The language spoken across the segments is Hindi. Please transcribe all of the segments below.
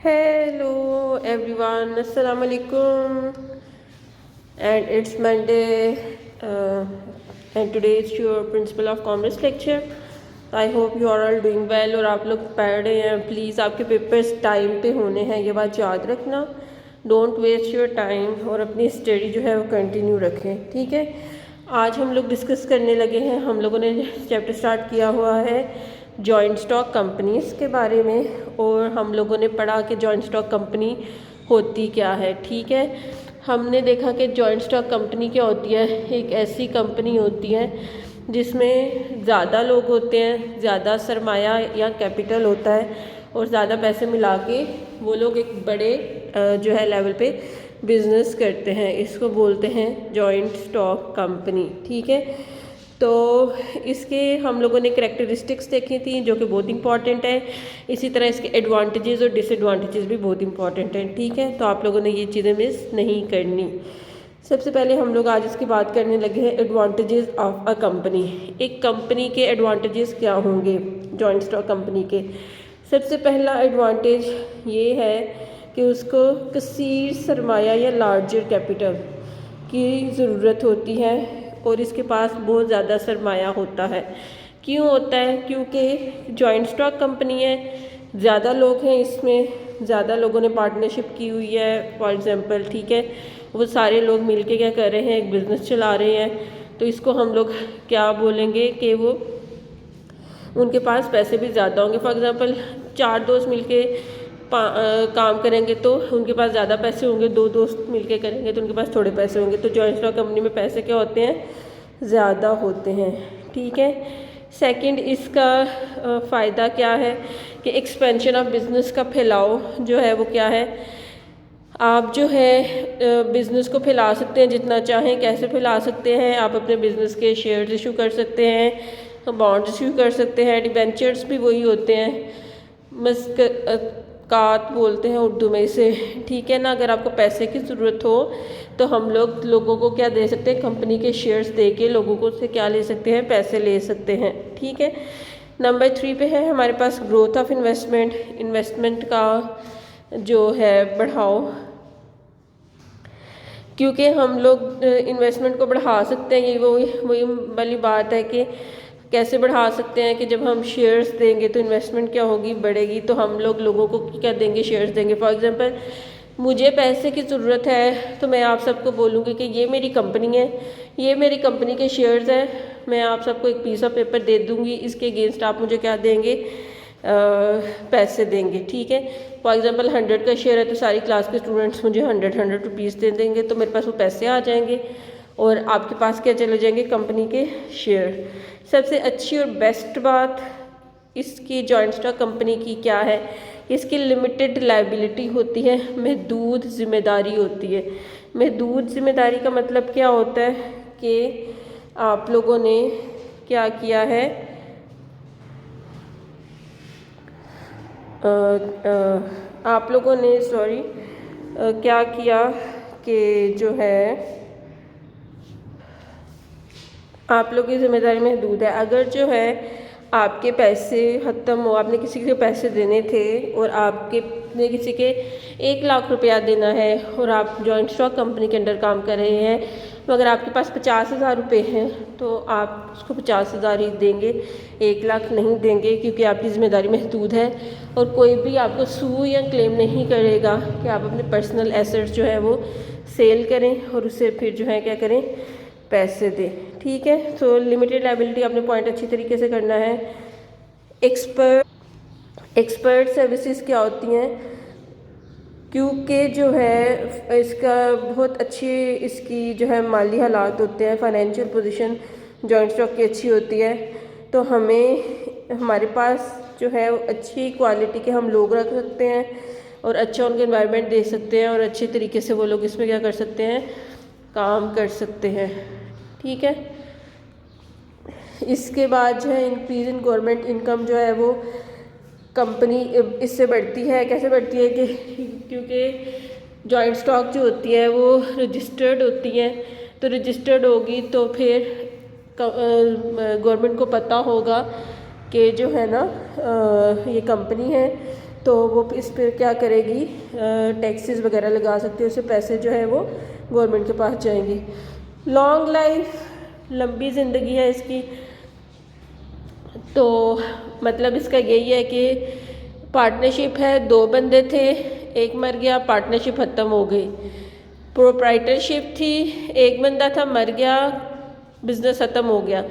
Hello everyone, Assalamu alaikum, and it's Monday, and today is your Principle of Commerce lecture. I hope you are all doing well और आप लोग पढ़ रहे हैं. प्लीज़ आपके पेपर्स टाइम पे होने हैं, ये बात याद रखना. डोंट वेस्ट योर टाइम और अपनी स्टडी जो है वो कंटिन्यू रखें, ठीक है. आज हम लोग डिस्कस करने लगे हैं, हम लोगों ने चैप्टर स्टार्ट किया हुआ है जॉइंट स्टॉक कंपनीज़ के बारे में, और हम लोगों ने पढ़ा कि जॉइंट स्टॉक कंपनी होती क्या है, ठीक है. हमने देखा कि जॉइंट स्टॉक कंपनी क्या होती है. एक ऐसी कंपनी होती है जिसमें ज़्यादा लोग होते हैं, ज़्यादा सरमाया या कैपिटल होता है, और ज़्यादा पैसे मिला के वो लोग एक बड़े जो है लेवल पे बिज़नेस करते हैं. इसको बोलते हैं जॉइंट स्टॉक कंपनी, ठीक है. तो इसके हम लोगों ने करैक्टरिस्टिक्स देखी थी जो कि बहुत इंपॉर्टेंट है. इसी तरह इसके एडवांटेजेस और डिसएडवांटेजेस भी बहुत इंपॉर्टेंट हैं, ठीक है. तो आप लोगों ने ये चीज़ें मिस नहीं करनी. सबसे पहले हम लोग आज इसकी बात करने लगे हैं एडवांटेजेस ऑफ अ कंपनी. एक कंपनी के एडवांटेजेस क्या होंगे जॉइंट स्टॉक कंपनी के. सबसे पहला एडवांटेज ये है कि उसको कसीर सरमाया या लार्जर कैपिटल की ज़रूरत होती है, और इसके पास बहुत ज़्यादा सरमाया होता है. क्यों होता है? क्योंकि जॉइंट स्टॉक कंपनी है, ज़्यादा लोग हैं इसमें, ज़्यादा लोगों ने पार्टनरशिप की हुई है फॉर एग्ज़ाम्पल, ठीक है. वो सारे लोग मिलके क्या कर रहे हैं, एक बिज़नेस चला रहे हैं. तो इसको हम लोग क्या बोलेंगे कि वो उनके पास पैसे भी ज़्यादा होंगे. फॉर एग्ज़ाम्पल 4 दोस्त मिलके काम करेंगे तो उनके पास ज़्यादा पैसे होंगे, 2 दोस्त मिलके करेंगे तो उनके पास थोड़े पैसे होंगे. तो जॉइंट स्टॉक कंपनी में पैसे क्या होते हैं, ज़्यादा होते हैं, ठीक है. सेकंड, इसका फ़ायदा क्या है कि एक्सपेंशन ऑफ बिज़नेस का फैलाव जो है वो क्या है. आप जो है बिज़नेस को फैला सकते हैं जितना चाहें. कैसे फैला सकते हैं? आप अपने बिज़नेस के शेयर्स इशू कर सकते हैं, बॉन्ड्स इशू कर सकते हैं. डिबेंचर्स भी वही होते हैं, मस्कात बोलते हैं उर्दू में इसे, ठीक है ना. अगर आपको पैसे की ज़रूरत हो तो हम लोग लोगों को क्या दे सकते हैं, कंपनी के शेयर्स दे के लोगों को से क्या ले सकते हैं, पैसे ले सकते हैं, ठीक है. नंबर 3 पे है हमारे पास ग्रोथ ऑफ इन्वेस्टमेंट. इन्वेस्टमेंट का जो है बढ़ाओ, क्योंकि हम लोग इन्वेस्टमेंट को बढ़ा सकते हैं. ये वही वाली बात है कि कैसे बढ़ा सकते हैं कि जब हम शेयर्स देंगे तो इन्वेस्टमेंट क्या होगी, बढ़ेगी. तो हम लोग लोगों को क्या देंगे, शेयर्स देंगे. फॉर एग्जांपल मुझे पैसे की ज़रूरत है तो मैं आप सबको बोलूँगी कि ये मेरी कंपनी है, ये मेरी कंपनी के शेयर्स हैं, मैं आप सबको एक पीस ऑफ पेपर दे दूँगी, इसके अगेंस्ट आप मुझे क्या देंगे, पैसे देंगे, ठीक है. फॉर एग्जांपल 100 का शेयर है तो सारी क्लास के स्टूडेंट्स मुझे 100 रुपीज़ दे देंगे, तो मेरे पास वो पैसे आ जाएंगे और आपके पास क्या चले जाएंगे, कंपनी के शेयर. सबसे अच्छी और बेस्ट बात इसकी जॉइंट स्टॉक कंपनी की क्या है, इसकी लिमिटेड लायबिलिटी होती है, महदूद ज़िम्मेदारी होती है. महदूद ज़िम्मेदारी का मतलब क्या होता है कि आप लोगों ने क्या किया है, आप लोगों ने क्या किया कि जो है आप लोगों की ज़िम्मेदारी महदूद है. अगर जो है आपके पैसे ख़त्म हो, आपने किसी के पैसे देने थे और आपके ने किसी के 1 लाख रुपया देना है और आप जॉइंट स्टॉक कंपनी के अंडर काम कर रहे हैं, मगर आपके पास 50,000 रुपये हैं, तो आप उसको 50,000 ही देंगे, 1 लाख नहीं देंगे, क्योंकि आपकी ज़िम्मेदारी महदूद है. और कोई भी आपको सू या क्लेम नहीं करेगा कि आप अपने पर्सनल एसेट्स जो है वो सेल करें और उससे फिर जो है क्या करें, पैसे दें, ठीक है. तो लिमिटेड लायबिलिटी आपने पॉइंट अच्छी तरीके से करना है. एक्सपर्ट सर्विसेज क्या होती हैं, क्योंकि जो है इसका बहुत अच्छी इसकी जो है माली हालात होते हैं, फाइनेंशियल पोजीशन जॉइंट स्टॉक की अच्छी होती है. तो हमें हमारे पास जो है अच्छी क्वालिटी के हम लोग रख सकते हैं और अच्छा उनके एनवायरनमेंट दे सकते हैं और अच्छे तरीके से वो लोग इसमें क्या कर सकते हैं, काम कर सकते हैं, ठीक है. इसके बाद जो है इंक्रीज इन गवर्नमेंट इनकम जो है वो कंपनी इससे बढ़ती है. कैसे बढ़ती है कि क्योंकि जॉइंट स्टॉक जो होती है वो रजिस्टर्ड होती है, तो रजिस्टर्ड होगी तो फिर गवर्नमेंट को पता होगा कि जो है ना ये कंपनी है तो वो इस पर क्या करेगी, टैक्सेस वगैरह लगा सकती है, उससे पैसे जो है वो गवर्नमेंट के पास जाएंगे। लॉन्ग लाइफ, लंबी ज़िंदगी है इसकी। तो मतलब इसका यही है कि पार्टनरशिप है, 2 बंदे थे, एक मर गया, पार्टनरशिप ख़त्म हो गई। प्रोप्राइटरशिप थी, एक बंदा था, मर गया, बिजनेस ख़त्म हो गया।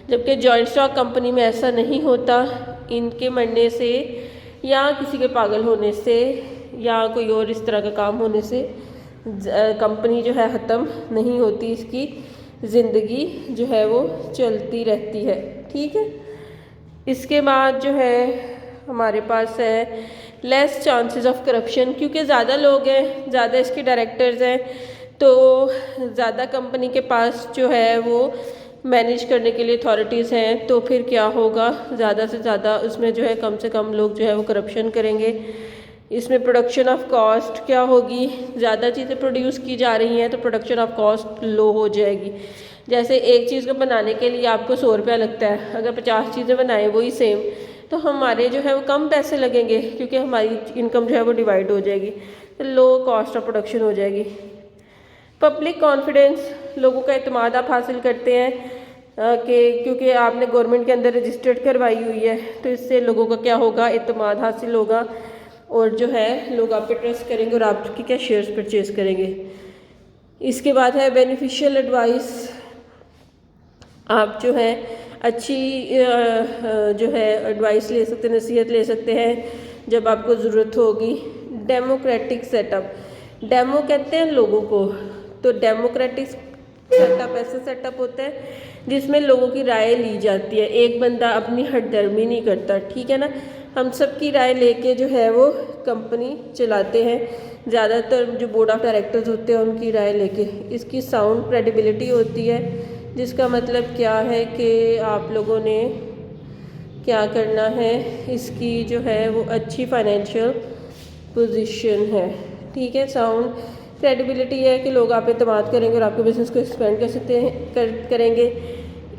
जबकि जॉइंट स्टॉक कंपनी में ऐसा नहीं होता। इनके मरने से या किसी के पागल होने से या कोई और इस तरह का काम होने से कंपनी जो है ख़त्म नहीं होती, इसकी ज़िंदगी जो है वो चलती रहती है। ठीक है। इसके बाद जो है हमारे पास है लेस चांसेस ऑफ करप्शन, क्योंकि ज़्यादा लोग हैं, ज़्यादा इसके डायरेक्टर्स हैं, तो ज़्यादा कंपनी के पास जो है वो मैनेज करने के लिए अथॉरिटीज़ हैं, तो फिर क्या होगा, ज़्यादा से ज़्यादा उसमें जो है कम से कम लोग जो है वो करप्शन करेंगे। इसमें प्रोडक्शन ऑफ कॉस्ट क्या होगी, ज़्यादा चीज़ें प्रोड्यूस की जा रही हैं तो प्रोडक्शन ऑफ कॉस्ट लो हो जाएगी। जैसे एक चीज़ को बनाने के लिए आपको 100 रुपया लगता है, अगर 50 चीज़ें बनाएं वही सेम, तो हमारे जो है वो कम पैसे लगेंगे, क्योंकि हमारी इनकम जो है वो डिवाइड हो जाएगी, तो लो कॉस्ट ऑफ प्रोडक्शन हो जाएगी। पब्लिक कॉन्फिडेंस, लोगों का एतमाद आप हासिल करते हैं कि क्योंकि आपने गवर्नमेंट के अंदर रजिस्टर्ड करवाई हुई है, तो इससे लोगों का क्या होगा, एतमाद हासिल होगा, और जो है लोग आप पे ट्रस्ट करेंगे और आपकी क्या शेयर्स परचेज करेंगे। इसके बाद है बेनिफिशियल एडवाइस, आप जो है अच्छी जो है एडवाइस ले सकते हैं, नसीहत ले सकते हैं जब आपको ज़रूरत होगी। डेमोक्रेटिक सेटअप, डेमो कहते हैं लोगों को, तो डेमोक्रेटिक सेटअप ऐसा सेटअप होता है जिसमें लोगों की राय ली जाती है, एक बंदा अपनी हठधर्मी नहीं करता। ठीक है ना, हम सब की राय लेके जो है वो कंपनी चलाते हैं, ज़्यादातर जो बोर्ड ऑफ डायरेक्टर्स होते हैं उनकी राय लेके। इसकी साउंड क्रेडिबिलिटी होती है, जिसका मतलब क्या है कि आप लोगों ने क्या करना है, इसकी जो है वो अच्छी फाइनेंशियल पोजीशन है। ठीक है। साउंड क्रेडिबिलिटी है कि लोग आप पे एतमाद करेंगे और आपके बिज़नेस को एक्सपेंड कर सकते हैं करेंगे।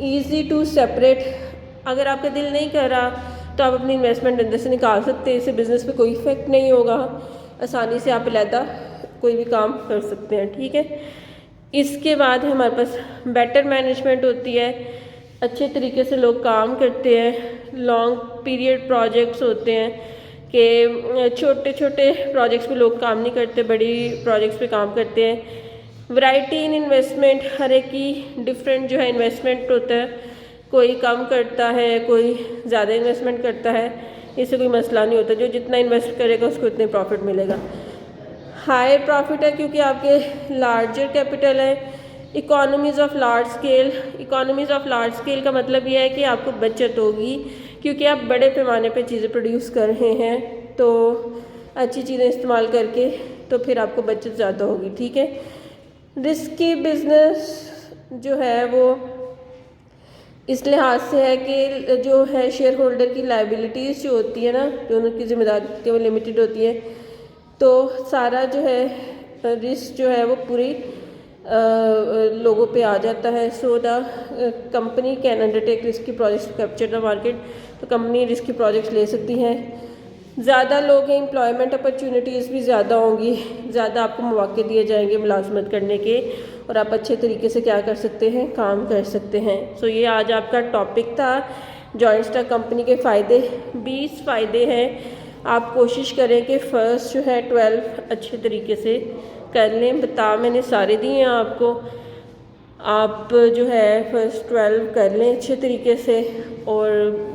ईजी टू सेपरेट, अगर आपका दिल नहीं कर रहा तो आप अपनी इन्वेस्टमेंट अंदर से निकाल सकते हैं, इससे बिज़नेस पे कोई इफेक्ट नहीं होगा, आसानी से आप अलहदा कोई भी काम कर सकते हैं। ठीक है। इसके बाद हमारे पास बेटर मैनेजमेंट होती है, अच्छे तरीके से लोग काम करते हैं। लॉन्ग पीरियड प्रोजेक्ट्स होते हैं कि छोटे छोटे प्रोजेक्ट्स पे लोग काम नहीं करते, बड़ी प्रोजेक्ट्स पे काम करते हैं। वैरायटी इन इन्वेस्टमेंट, हर एक की डिफरेंट जो है इन्वेस्टमेंट होता है, कोई कम करता है, कोई ज़्यादा इन्वेस्टमेंट करता है, इससे कोई मसला नहीं होता, जो जितना इन्वेस्ट करेगा उसको उतने प्रॉफिट मिलेगा। हायर प्रॉफिट है क्योंकि आपके लार्जर कैपिटल है। Economies of large scale, economies of large scale का मतलब यह है कि आपको बचत होगी क्योंकि आप बड़े पैमाने पे चीज़ें प्रोड्यूस कर रहे हैं, तो अच्छी चीज़ें इस्तेमाल करके तो फिर आपको बचत ज़्यादा होगी। ठीक है। रिस्की बिजनेस जो है वो इस लिहाज से है कि जो है शेयर होल्डर की लाइबिलिटीज़ जो होती है ना, जो उनकी जिम्मेदारी के वो लिमिटेड होती है, तो सारा जो है रिस्क जो है वो पूरी लोगों पे आ जाता है। So the company can undertake risky projects to capture the market, तो कंपनी रिस्की प्रोजेक्ट्स ले सकती हैं। ज़्यादा लोग हैं, एम्प्लॉयमेंट अपॉर्चुनिटीज़ भी ज़्यादा होंगी, ज़्यादा आपको मौके दिए जाएंगे मुलाजमत करने के, और आप अच्छे तरीके से क्या कर सकते हैं, काम कर सकते हैं। सो ये आज आपका टॉपिक था, जॉइंट स्टॉक कंपनी के फ़ायदे। 20 फ़ायदे हैं, आप कोशिश करें कि फ़र्स्ट जो है 12 अच्छे तरीके से कर लें। बता मैंने सारे दिए हैं आपको, आप जो है फर्स्ट 12 कर लें अच्छे तरीके से, और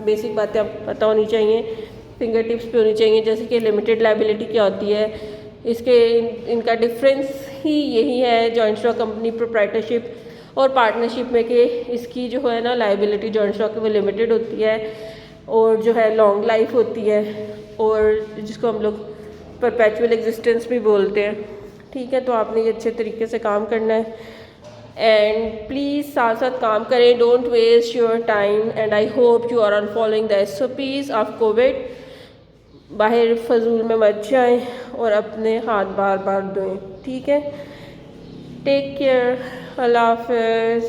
बेसिक बातें आप पता होनी चाहिए, फिंगर टिप्स पे होनी चाहिए, जैसे कि लिमिटेड लायबिलिटी क्या होती है, इसके इनका डिफरेंस ही यही है जॉइंट स्टॉक कंपनी प्रोप्राइटरशिप और पार्टनरशिप में, कि इसकी जो है ना लायबिलिटी जॉइंट स्टॉक की वो लिमिटेड होती है और जो है लॉन्ग लाइफ होती है, और जिसको हम लोग परपेचुअल एग्जिस्टेंस भी बोलते हैं। ठीक है। तो आपने ये अच्छे तरीके से काम करना है, एंड प्लीज़ साथ साथ काम करें, don't waste your time, and I hope you are on following the SOPs of COVID. बाहर फजूल में मत जाएं और अपने हाथ बार बार धोएं। ठीक है। टेक केयर, अल्लाह हाफ़िज़।